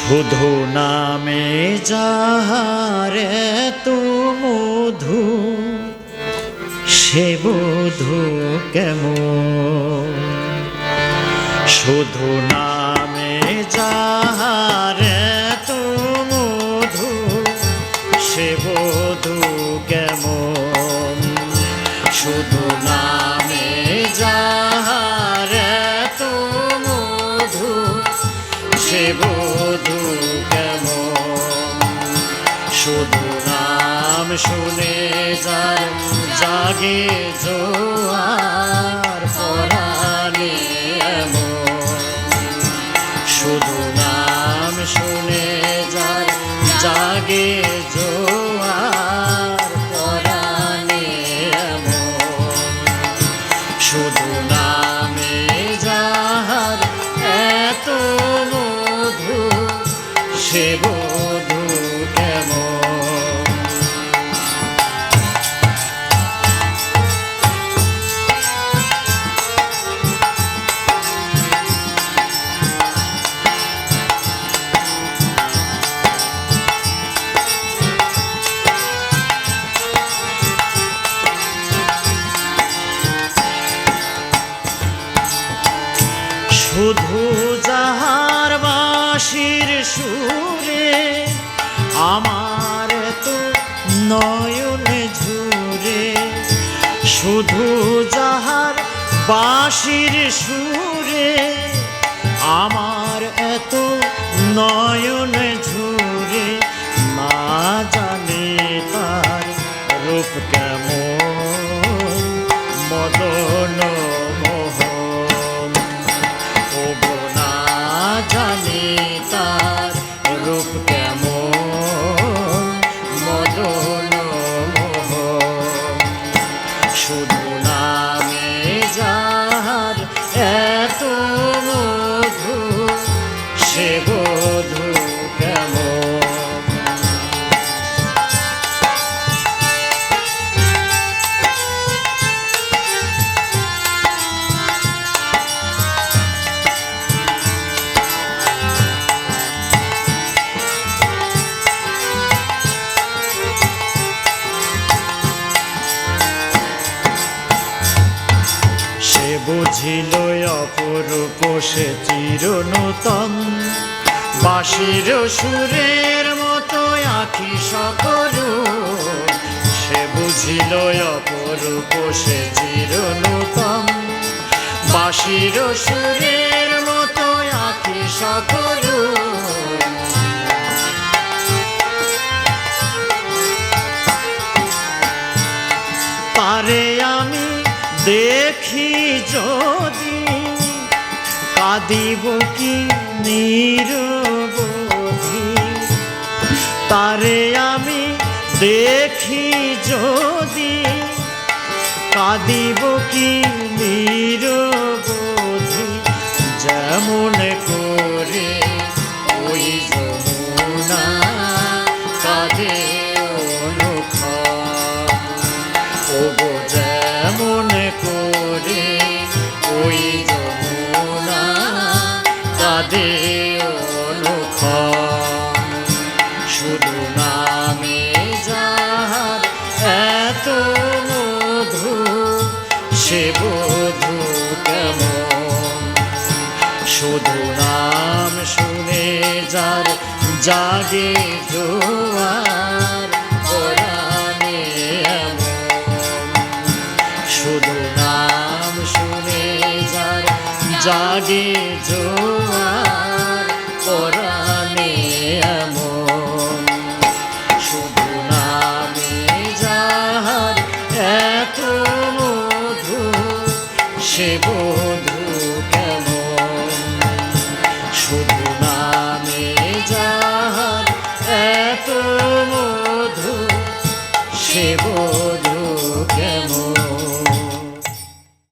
শুধু নামে যাহার এত মধু, সে বধূ কেমন। শুধু নামে যাহার এত মধু, সে বধূ কেমন। শুধু নামে যাহার এত মধু, সে বধূ কেমন। শুধু নাম শুনে যার জাগে জোয়ার পরাণে এমন। শুধু নাম শুনে যার জাগে জোয়ার পরাণে এমন। শুধু নামে যাহার এত মধু, সে বধূ কেমন। শুধু যাহার বাঁশির সুরে আমার তো নয়নে ঝুরে। শুধু যাহার বাঁশির সুরে আমার এত নয়নে ঝুরে। না জানে তার রূপ কেমন, মদন মোহন। ওগো না জানি তার রূপ কেমন, মদন মোহন। শুধু নামে যাহার এত মধু, সে বধূ কেমন। বুঝিল অপরূপ সে চিরনূতন, বাঁশির সুরের মতো আঁখি সকরু। সে বুঝিল অপরূপ সে চিরনূতন, বাঁশির সুরের মতো আঁখি সকরু। পারে আমি দেখি যদি, কাঁদিব কি নিরবধি। তারে আমি দেখি যদি, কাঁদিব কি নিরবধি। যেমন করে ওই যমুনা কাঁদে অনুক্ষণ। ওগো যেমন করে ওই যমুনা কাঁদে অনুক্ষণ। শুধু নামে যাহার এত মধু, সে বধূ কেমন। শুধু নাম শুনে যার জাগে জোয়ার পরাণে এমন। শুধু নাম শুনে যার জাগে জোয়ার পরাণে এমন।